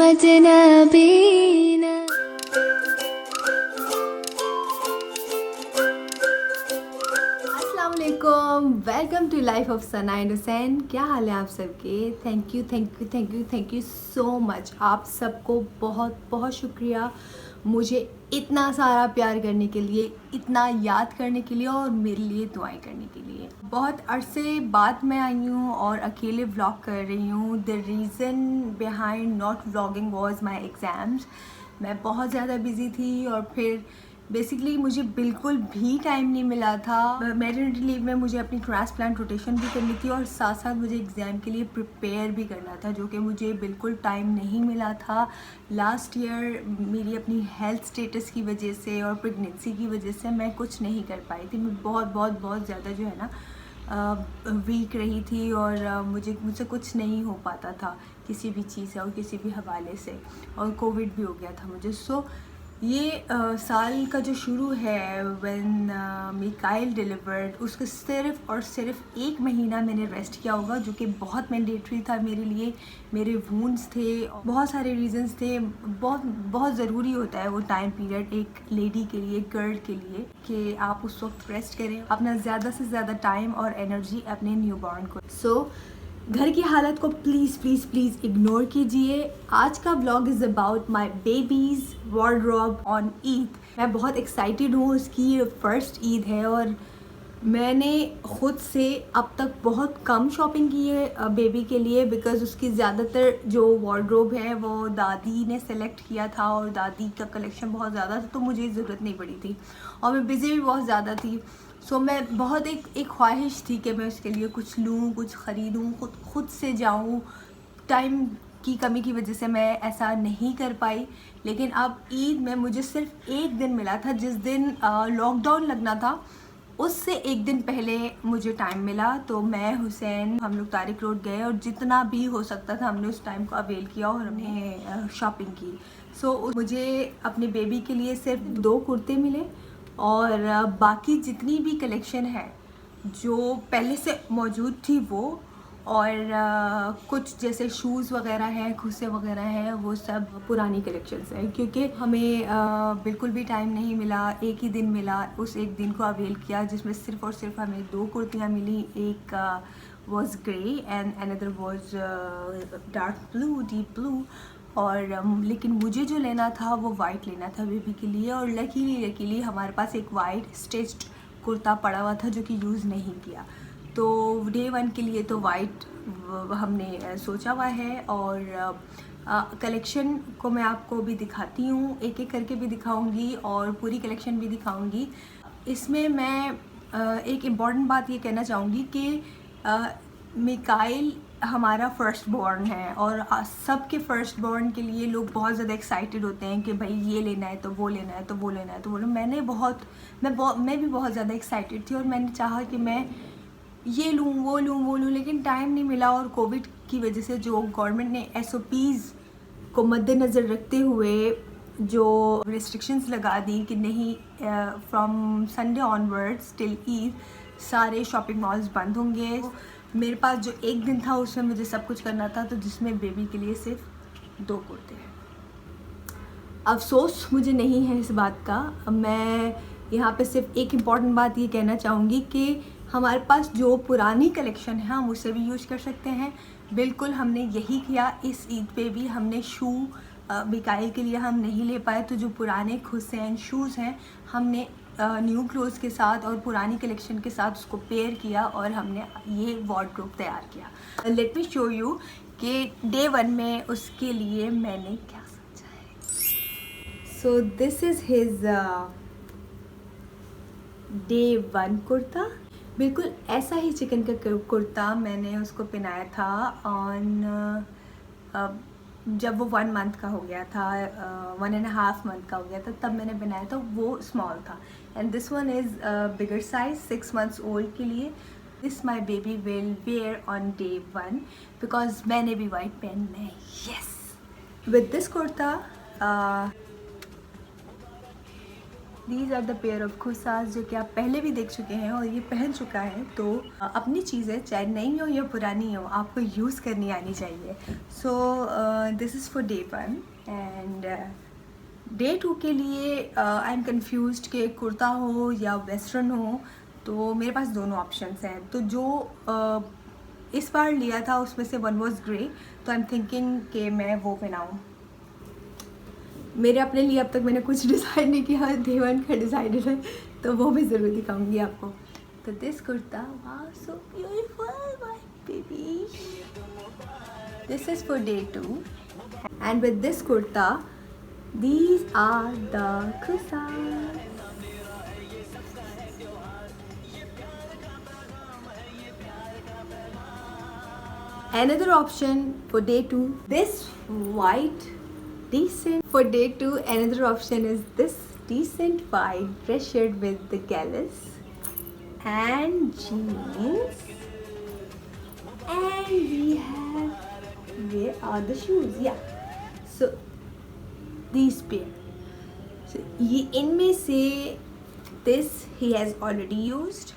अजनबीना। अस्सलाम वालेकुम, welcome to life of Sana and Hussain. क्या हाल है आप सबके? Thank you so much. आप सबको बहुत बहुत शुक्रिया मुझे इतना सारा प्यार करने के लिए, इतना याद करने के लिए और मेरे लिए दुआएं करने के लिए। बहुत अरसे बाद मैं आई हूँ और अकेले व्लॉग कर रही हूँ। The reason behind not vlogging was my exams. मैं बहुत ज़्यादा बिज़ी थी और फिर बेसिकली मुझे बिल्कुल भी टाइम नहीं मिला था। मैटरनिटी लीव में मुझे अपनी ट्रांसप्लांट रोटेशन भी करनी थी और साथ साथ मुझे एग्ज़ाम के लिए प्रिपेयर भी करना था, जो कि मुझे बिल्कुल टाइम नहीं मिला था। लास्ट ईयर मेरी अपनी हेल्थ स्टेटस की वजह से और प्रेगनेंसी की वजह से मैं कुछ नहीं कर पाई थी। मैं बहुत ज़्यादा जो है ना वीक रही थी और मुझसे कुछ नहीं हो पाता था किसी भी चीज़ से और किसी भी हवाले से, और कोविड भी हो गया था मुझे। सो ये साल का जो शुरू है व्हेन मिकाइल डिलीवर्ड, उसके सिर्फ और सिर्फ 1 महीना मैंने रेस्ट किया होगा, जो कि बहुत मैंडेटरी था मेरे लिए। मेरे वूंड्स थे, बहुत सारे रीजंस थे। बहुत ज़रूरी होता है वो टाइम पीरियड एक लेडी के लिए, गर्ल के लिए, कि आप उस वक्त रेस्ट करें अपना ज़्यादा से ज़्यादा टाइम और एनर्जी अपने न्यूबॉर्न को। सो घर की हालत को प्लीज़ इग्नोर कीजिए। आज का vlog is about my baby's wardrobe on Eid. मैं बहुत एक्साइटेड हूँ, उसकी फ़र्स्ट ईद है और मैंने ख़ुद से अब तक बहुत कम शॉपिंग की है बेबी के लिए, बिकॉज़ उसकी ज़्यादातर जो वार्डरोब है वो दादी ने सेलेक्ट किया था और दादी का कलेक्शन बहुत ज़्यादा था, तो मुझे ज़रूरत नहीं पड़ी थी और मैं बिज़ी भी बहुत ज़्यादा थी। सो मैं बहुत एक ख्वाहिश थी कि मैं उसके लिए कुछ लूँ, कुछ ख़रीदूँ, खुद से जाऊँ। टाइम की कमी की वजह से मैं ऐसा नहीं कर पाई, लेकिन अब ईद में मुझे सिर्फ 1 दिन मिला था, जिस दिन लॉकडाउन लगना था उससे 1 दिन पहले मुझे टाइम मिला। तो मैं, हुसैन, हम लोग तारिक रोड गए और जितना भी हो सकता था हमने उस टाइम को अवेल किया और हमने शॉपिंग की। सो मुझे अपने बेबी के लिए सिर्फ 2 कुर्ते मिले और बाकी जितनी भी कलेक्शन है जो पहले से मौजूद थी वो, और कुछ जैसे शूज़ वगैरह हैं, खुसे वगैरह हैं, वो सब पुरानी कलेक्शंस हैं, क्योंकि हमें बिल्कुल भी टाइम नहीं मिला। 1 ही दिन मिला, उस 1 दिन को अवेल किया जिसमें सिर्फ़ और सिर्फ हमें 2 कुर्तियाँ मिली। एक was grey and another was dark blue, deep blue. और लेकिन मुझे जो लेना था वो वाइट लेना था बेबी के लिए, और लकीली हमारे पास एक वाइट स्टिच्ड कुर्ता पड़ा हुआ था जो कि यूज़ नहीं किया। तो डे 1 के लिए तो वाइट हमने सोचा हुआ है। और कलेक्शन को मैं आपको भी दिखाती हूँ, एक एक करके भी दिखाऊंगी और पूरी कलेक्शन भी दिखाऊंगी। इसमें मैं एक इम्पॉर्टेंट बात ये कहना चाहूँगी कि मिकाइल हमारा फ़र्स्ट बॉर्न है और सबके फ़र्स्ट बॉर्न के लिए लोग बहुत ज़्यादा एक्साइटेड होते हैं कि भाई ये लेना है तो वो लेना है तो वो लेना है तो वो लेना। मैं भी बहुत ज़्यादा एक्साइटेड थी और मैंने चाहा कि मैं ये लूँ वो लूँ, लेकिन टाइम नहीं मिला। और कोविड की वजह से जो गवर्नमेंट ने SOPs को मद्देनज़र रखते हुए जो रिस्ट्रिक्शंस लगा दी कि नहीं, from Sunday onwards till Eid सारे शॉपिंग मॉल्स बंद होंगे। मेरे पास जो 1 दिन था उसमें मुझे सब कुछ करना था, तो जिसमें बेबी के लिए सिर्फ 2 कुर्ते हैं। अफसोस मुझे नहीं है इस बात का। मैं यहाँ पे सिर्फ एक इम्पॉर्टेंट बात ये कहना चाहूँगी कि हमारे पास जो पुरानी कलेक्शन है हम उसे भी यूज़ कर सकते हैं। बिल्कुल हमने यही किया। इस ईद पे भी हमने शू मिकाइल के लिए हम नहीं ले पाए, तो जो पुराने हुसैन शूज़ हैं हमने न्यू क्लोथ्स के साथ और पुरानी कलेक्शन के साथ उसको पेयर किया और हमने ये वार्डरोब तैयार किया। लेट मी शो यू कि डे 1 में उसके लिए मैंने क्या सोचा है। सो this is his day 1 kurta. बिल्कुल ऐसा ही चिकन का कुर्ता मैंने उसको पहनाया था ऑन जब वो 1 मंथ का हो गया था, 1.5 मंथ का हो गया था, तब मैंने बनाया था। वो स्मॉल था। And this one is bigger size 6 months old के लिए। This my baby will wear on day 1 because मैंने भी वाइट पहनना है। Yes, with this kurta these are the pair of khussas जो कि आप पहले भी देख चुके हैं और ये पहन चुका है। तो अपनी चीज़ें चाहे नई हो या पुरानी हो आपको यूज़ करनी आनी चाहिए। सो this is for day 1 and day 2 के लिए आई एम कन्फ्यूज्ड कि कुर्ता हो या वेस्टर्न हो। तो मेरे पास दोनों ऑप्शंस हैं। तो जो इस बार लिया था उसमें से वन वॉज ग्रे, तो आई एम थिंकिंग कि मैं वो पहनाऊँ। मेरे अपने लिए अब तक मैंने कुछ डिसाइड नहीं किया, डे 1 का डिसाइडेड है, तो वो मैं ज़रूर दिखाऊंगी आपको। तो दिस कुर्ता, वाह so beautiful my baby, this is for day 2 and with this kurta these are the khusas. Another option for day 2, this white decent. For day 2, another option is this decent white dress shirt with the gallus and jeans, and we have, where are the shoes? Yeah, so these pair. So ये इनमें से this he has already used,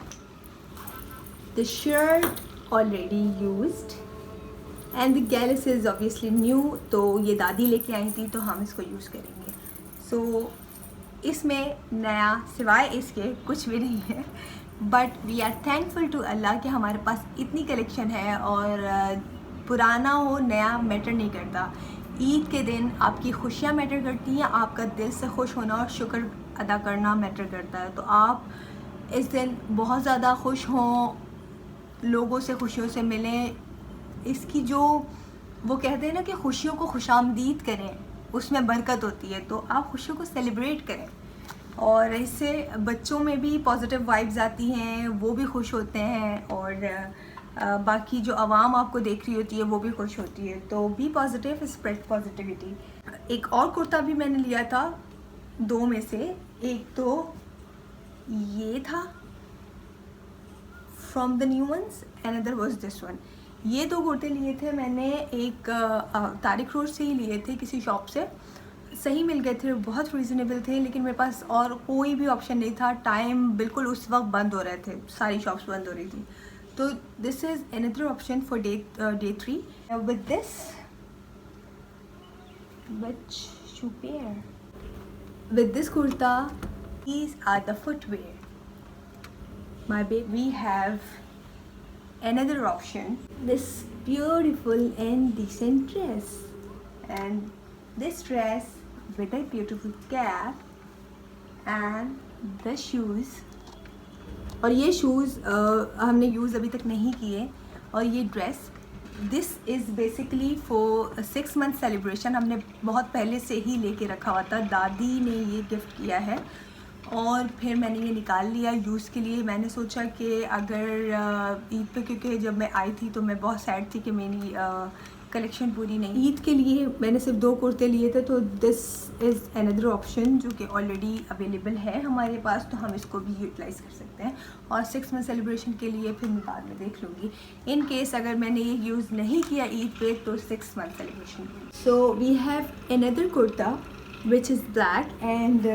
the shirt already used and the gallus is obviously new. तो ये दादी लेके आई थी तो हम इसको यूज़ करेंगे। So इसमें नया सिवाय इसके कुछ भी नहीं है, but we are thankful to Allah कि हमारे पास इतनी कलेक्शन है और पुराना हो नया मैटर नहीं करता। ईद के दिन आपकी खुशियाँ मैटर करती हैं, आपका दिल से खुश होना और शुक्र अदा करना मैटर करता है। तो आप इस दिन बहुत ज़्यादा खुश हों, लोगों से खुशियों से मिलें। इसकी जो वो कहते हैं ना कि खुशियों को खुशामदीद करें, उसमें बरकत होती है। तो आप खुशियों को सेलिब्रेट करें और इससे बच्चों में भी पॉजिटिव वाइब्स आती हैं, वो भी खुश होते हैं और बाकी जो आवाम आपको देख रही होती है वो भी खुश होती है। तो बी पॉजिटिव, स्प्रेड पॉजिटिविटी। एक और कुर्ता भी मैंने लिया था दो में से, एक तो ये था from the new ones, another was this one. ये दो कुर्ते लिए थे मैंने, एक तारिक रोड से ही लिए थे किसी शॉप से, सही मिल गए थे, बहुत रीज़नेबल थे, लेकिन मेरे पास और कोई भी ऑप्शन नहीं था। टाइम बिल्कुल उस वक्त बंद हो रहे थे, सारी शॉप्स बंद हो रही थी। तो this is another option for day 3 with this which shoe pair with this kurta. These are the footwear, my baby. We have another option, this beautiful and decent dress, and this dress with a beautiful cap and the shoes. और ये shoes हमने use अभी तक नहीं किए। और ये dress, this is basically for 6 month celebration, हमने बहुत पहले से ही लेके रखा हुआ था, दादी ने ये गिफ्ट किया है और फिर मैंने ये निकाल लिया यूज़ के लिए। मैंने सोचा कि अगर ईद पे, क्योंकि जब मैं आई थी तो मैं बहुत सैड थी कि मेरी कलेक्शन पूरी नहीं। ईद के लिए मैंने सिर्फ 2 कुर्ते लिए थे, तो दिस इज़ अनदर ऑप्शन जो कि ऑलरेडी अवेलेबल है हमारे पास, तो हम इसको भी यूटिलाइज़ कर सकते हैं। और 6 मंथ सेलिब्रेशन के लिए फिर मैं बाद में देख लूँगी, इन केस अगर मैंने ये यूज़ नहीं किया ईद पे तो 6 मंथ सेलिब्रेशन के लिए। So we have another kurta which is black and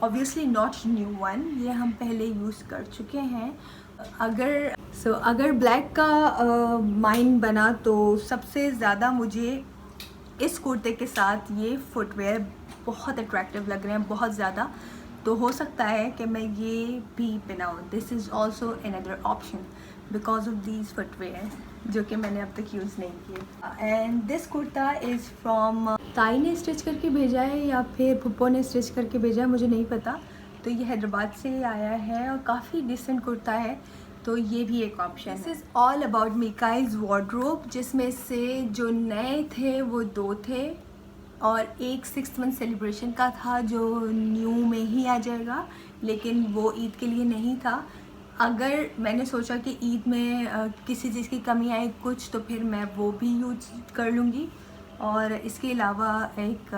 obviously not new one, ये हम पहले यूज़ कर चुके हैं। अगर ब्लैक का माइंड बना तो सबसे ज़्यादा मुझे इस कुर्ते के साथ ये फुटवेयर बहुत अट्रैक्टिव लग रहे हैं, बहुत ज़्यादा। तो हो सकता है कि मैं ये भी पहनाऊँ। This is also another option because of these footwear जो कि मैंने अब तक यूज़ नहीं किए। And this kurta is from, ताई ने स्टिच करके भेजा है या फिर पुप्पो ने स्टिच करके भेजा है, मुझे नहीं पता। तो ये हैदराबाद से आया है और काफ़ी डिसेंट कुर्ता है, तो ये भी एक ऑप्शन है। This is all about Mikail's wardrobe, जिसमें से जो नए थे वो 2 थे और एक 6 मंथ सेलिब्रेशन का था जो न्यू में ही आ जाएगा, लेकिन वो ईद के लिए नहीं था। अगर मैंने सोचा कि ईद में किसी चीज़ की कमी आए कुछ, तो फिर मैं वो भी यूज कर लूँगी। और इसके अलावा एक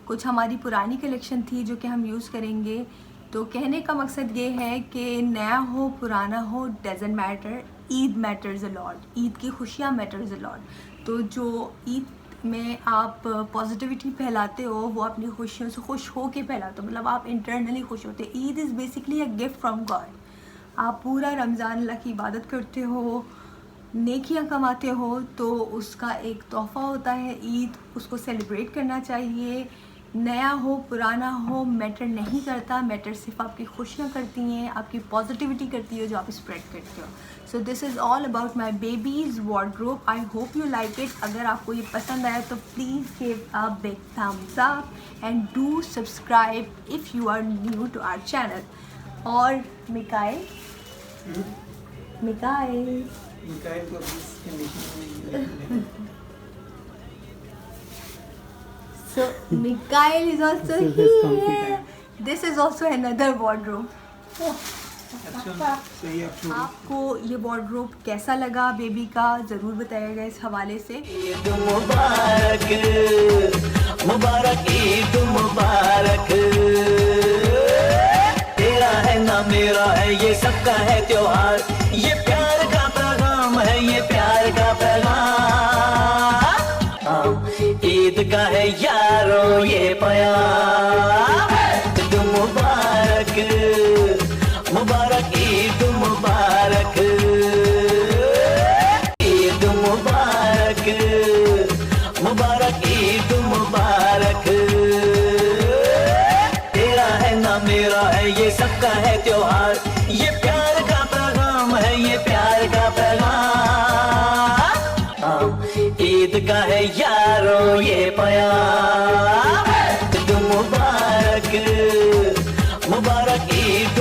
कुछ हमारी पुरानी कलेक्शन थी जो कि हम यूज़ करेंगे। तो कहने का मकसद ये है कि नया हो पुराना हो doesn't matter, Eid matters a lot, Eid की खुशियाँ मैटर्स अ लॉट। तो जो ईद में आप पॉजिटिविटी फैलाते हो, वो अपनी खुशियों से खुश हो के फैलाते हो, मतलब आप इंटरनली खुश होते हो। Eid is basically a gift from God. आप पूरा रमज़ान अल्लाह की इबादत करते हो, नेकियां कमाते हो, तो उसका एक तोहफ़ा होता है ईद, उसको सेलिब्रेट करना चाहिए। नया हो पुराना हो मैटर नहीं करता, मैटर सिर्फ आपकी खुशियाँ करती हैं, आपकी पॉजिटिविटी करती है जो आप स्प्रेड करते हो। So this is all about my baby's wardrobe. I hope you like it. अगर आपको ये पसंद आया तो please give a big thumbs up and do subscribe if you are new to our channel. और मिकाइल को इस कंडीशन में So Mikhail is also This is his comfy here. time. This is also another wardrobe. अच्छा सही है छोड़ आपको ये वॉर्डरोब कैसा लगा बेबी का ज़रूर बताइएगा इस हवाले से। ईद मुबारक, मुबारक ईद मुबारक। तेरा है ना मेरा है, ये सबका है त्योहार, ये प्यार का पैगाम है, ये प्यार का पैगाम। ईद का है यारो ये प्यार। ईद मुबारक, मुबारक ईद मुबारक। ईद मुबारक, मुबारक ईद मुबारक। तेरा है ना मेरा है, ये सबका है त्योहार, ये प्यार का पैगाम है, ये प्यार का पैगाम। ईद का है यारो ये प्यार। ईद मुबारक, मुबारक ईद